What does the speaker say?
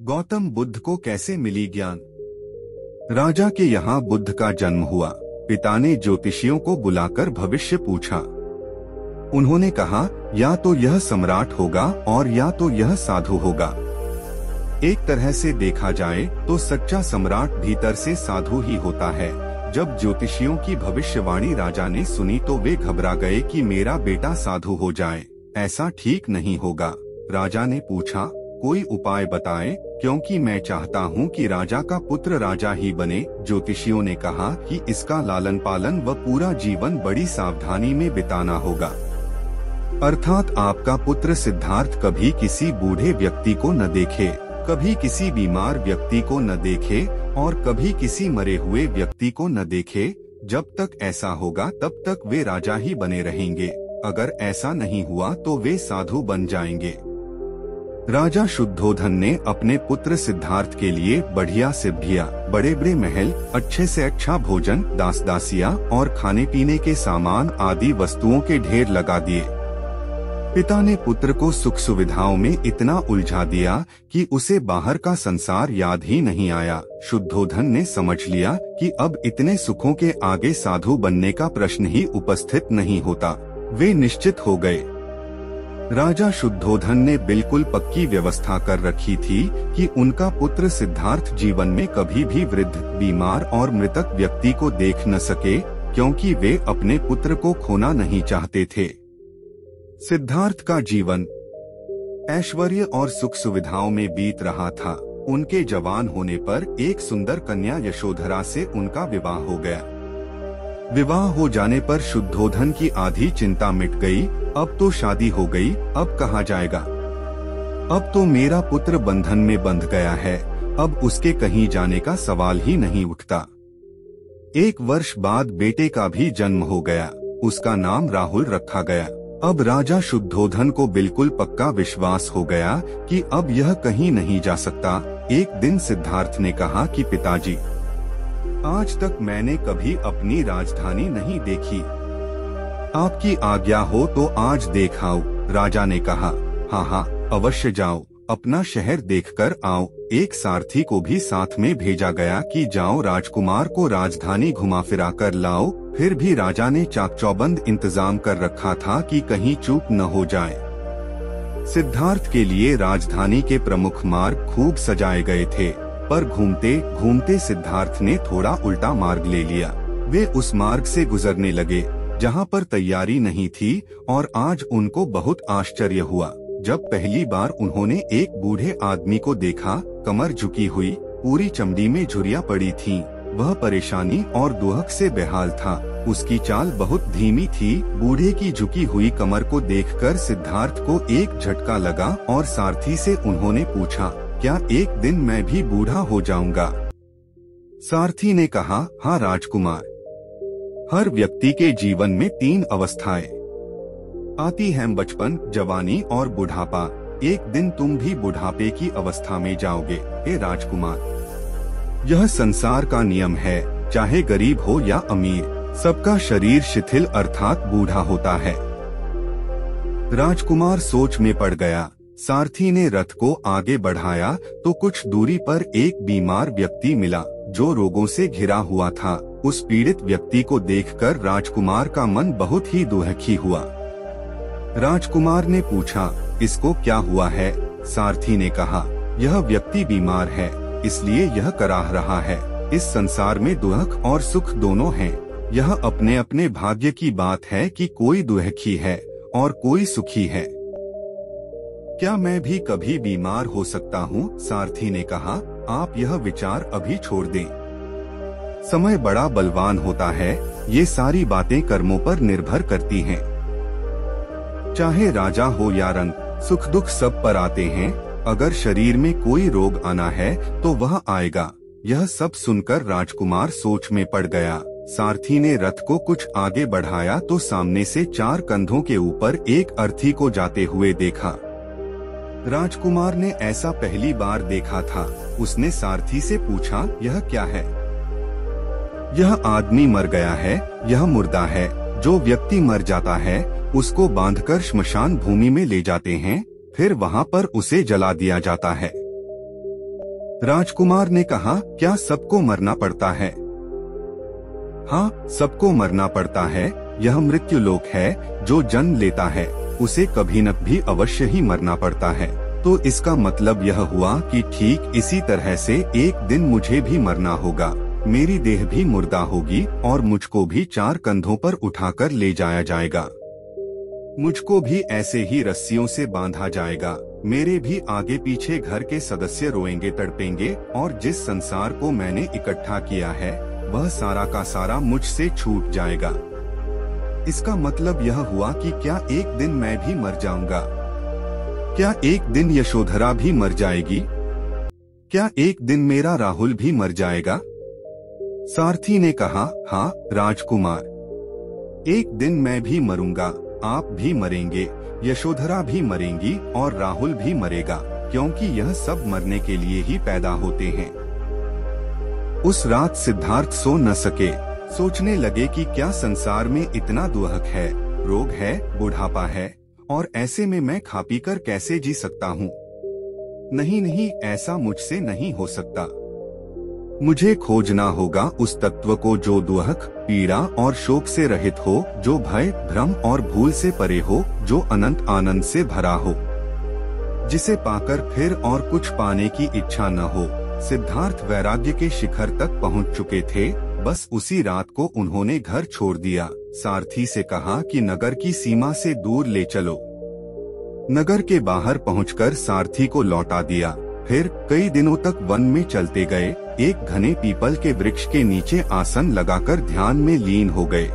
गौतम बुद्ध को कैसे मिली ज्ञान। राजा के यहाँ बुद्ध का जन्म हुआ। पिता ने ज्योतिषियों को बुलाकर भविष्य पूछा। उन्होंने कहा, या तो यह सम्राट होगा और या तो यह साधु होगा। एक तरह से देखा जाए तो सच्चा सम्राट भीतर से साधु ही होता है। जब ज्योतिषियों की भविष्यवाणी राजा ने सुनी तो वे घबरा गए कि मेरा बेटा साधु हो जाए, ऐसा ठीक नहीं होगा। राजा ने पूछा, कोई उपाय बताएं, क्योंकि मैं चाहता हूं कि राजा का पुत्र राजा ही बने। ज्योतिषियों ने कहा कि इसका लालन पालन व पूरा जीवन बड़ी सावधानी में बिताना होगा। अर्थात आपका पुत्र सिद्धार्थ कभी किसी बूढ़े व्यक्ति को न देखे, कभी किसी बीमार व्यक्ति को न देखे और कभी किसी मरे हुए व्यक्ति को न देखे। जब तक ऐसा होगा तब तक वे राजा ही बने रहेंगे। अगर ऐसा नहीं हुआ तो वे साधु बन जाएंगे। राजा शुद्धोधन ने अपने पुत्र सिद्धार्थ के लिए बढ़िया सिद्धियां, बड़े बड़े महल, अच्छे से अच्छा भोजन, दास दासियां और खाने पीने के सामान आदि वस्तुओं के ढेर लगा दिए। पिता ने पुत्र को सुख सुविधाओं में इतना उलझा दिया कि उसे बाहर का संसार याद ही नहीं आया। शुद्धोधन ने समझ लिया कि अब इतने सुखों के आगे साधु बनने का प्रश्न ही उपस्थित नहीं होता। वे निश्चित हो गए। राजा शुद्धोधन ने बिल्कुल पक्की व्यवस्था कर रखी थी कि उनका पुत्र सिद्धार्थ जीवन में कभी भी वृद्ध, बीमार और मृतक व्यक्ति को देख न सके, क्योंकि वे अपने पुत्र को खोना नहीं चाहते थे। सिद्धार्थ का जीवन ऐश्वर्य और सुख सुविधाओं में बीत रहा था। उनके जवान होने पर एक सुंदर कन्या यशोधरा से उनका विवाह हो गया। विवाह हो जाने पर शुद्धोधन की आधी चिंता मिट गई। अब तो शादी हो गई, अब कहाँ जाएगा। अब तो मेरा पुत्र बंधन में बंध गया है, अब उसके कहीं जाने का सवाल ही नहीं उठता। 1 वर्ष बाद बेटे का भी जन्म हो गया। उसका नाम राहुल रखा गया। अब राजा शुद्धोधन को बिल्कुल पक्का विश्वास हो गया कि अब यह कहीं नहीं जा सकता। एक दिन सिद्धार्थ ने कहा कि पिताजी, आज तक मैंने कभी अपनी राजधानी नहीं देखी। आपकी आज्ञा हो तो आज देख आओ। राजा ने कहा, हाँ हाँ अवश्य जाओ, अपना शहर देखकर आओ। एक सारथी को भी साथ में भेजा गया कि जाओ राजकुमार को राजधानी घुमा फिरा कर लाओ। फिर भी राजा ने चाकचौबंद इंतजाम कर रखा था कि कहीं चूक न हो जाए। सिद्धार्थ के लिए राजधानी के प्रमुख मार्ग खूब सजाए गए थे, पर घूमते घूमते सिद्धार्थ ने थोड़ा उल्टा मार्ग ले लिया। वे उस मार्ग से गुजरने लगे जहाँ पर तैयारी नहीं थी और आज उनको बहुत आश्चर्य हुआ जब पहली बार उन्होंने एक बूढ़े आदमी को देखा। कमर झुकी हुई, पूरी चमड़ी में झुर्रियां पड़ी थीं। वह परेशानी और दुहक से बेहाल था। उसकी चाल बहुत धीमी थी। बूढ़े की झुकी हुई कमर को देखकर सिद्धार्थ को एक झटका लगा और सारथी से उन्होंने पूछा, क्या एक दिन मैं भी बूढ़ा हो जाऊंगा। सारथी ने कहा, हाँ राजकुमार, हर व्यक्ति के जीवन में 3 अवस्थाएं आती हैं, बचपन, जवानी और बुढ़ापा। एक दिन तुम भी बुढ़ापे की अवस्था में जाओगे हे राजकुमार। यह संसार का नियम है, चाहे गरीब हो या अमीर, सबका शरीर शिथिल अर्थात बूढ़ा होता है। राजकुमार सोच में पड़ गया। सारथी ने रथ को आगे बढ़ाया तो कुछ दूरी पर एक बीमार व्यक्ति मिला जो रोगों से घिरा हुआ था। उस पीड़ित व्यक्ति को देखकर राजकुमार का मन बहुत ही दुखी हुआ। राजकुमार ने पूछा, इसको क्या हुआ है। सारथी ने कहा, यह व्यक्ति बीमार है, इसलिए यह कराह रहा है। इस संसार में दुख और सुख दोनों हैं। यह अपने अपने भाग्य की बात है कि कोई दुखी है और कोई सुखी है। क्या मैं भी कभी बीमार हो सकता हूँ। सारथी ने कहा, आप यह विचार अभी छोड़ दें। समय बड़ा बलवान होता है। ये सारी बातें कर्मों पर निर्भर करती हैं। चाहे राजा हो या रंग, सुख दुख सब पर आते हैं। अगर शरीर में कोई रोग आना है तो वह आएगा। यह सब सुनकर राजकुमार सोच में पड़ गया। सारथी ने रथ को कुछ आगे बढ़ाया तो सामने से 4 कंधों के ऊपर एक अर्थी को जाते हुए देखा। राजकुमार ने ऐसा पहली बार देखा था। उसने सारथी से पूछा, यह क्या है। यह आदमी मर गया है, यह मुर्दा है। जो व्यक्ति मर जाता है उसको बांधकर श्मशान भूमि में ले जाते हैं, फिर वहाँ पर उसे जला दिया जाता है। राजकुमार ने कहा, क्या सबको मरना पड़ता है? हाँ, सबको मरना पड़ता है। यह मृत्यु लोक है। जो जन्म लेता है उसे कभी न भी अवश्य ही मरना पड़ता है। तो इसका मतलब यह हुआ कि ठीक इसी तरह से एक दिन मुझे भी मरना होगा। मेरी देह भी मुर्दा होगी और मुझको भी 4 कंधों पर उठाकर ले जाया जाएगा। मुझको भी ऐसे ही रस्सियों से बांधा जाएगा। मेरे भी आगे पीछे घर के सदस्य रोएंगे, तड़पेंगे और जिस संसार को मैंने इकट्ठा किया है वह सारा का सारा मुझसे छूट जाएगा। इसका मतलब यह हुआ कि क्या एक दिन मैं भी मर जाऊंगा? क्या एक दिन यशोधरा भी मर जाएगी? क्या एक दिन मेरा राहुल भी मर जाएगा? सारथी ने कहा, हाँ राजकुमार, एक दिन मैं भी मरूंगा, आप भी मरेंगे, यशोधरा भी मरेंगी और राहुल भी मरेगा, क्योंकि यह सब मरने के लिए ही पैदा होते हैं। उस रात सिद्धार्थ सो न सके। सोचने लगे कि क्या संसार में इतना दुहक है, रोग है, बुढ़ापा है, और ऐसे में मैं खा पी कर कैसे जी सकता हूँ? नहीं नहीं, ऐसा मुझसे नहीं हो सकता। मुझे खोजना होगा उस तत्व को जो दुहक, पीड़ा और शोक से रहित हो, जो भय, भ्रम और भूल से परे हो, जो अनंत आनंद से भरा हो, जिसे पाकर फिर और कुछ पाने की इच्छा न हो। सिद्धार्थ वैराग्य के शिखर तक पहुंच चुके थे। बस उसी रात को उन्होंने घर छोड़ दिया। सारथी से कहा कि नगर की सीमा से दूर ले चलो। नगर के बाहर पहुंचकर सारथी को लौटा दिया। फिर कई दिनों तक वन में चलते गए। एक घने पीपल के वृक्ष के नीचे आसन लगाकर ध्यान में लीन हो गए।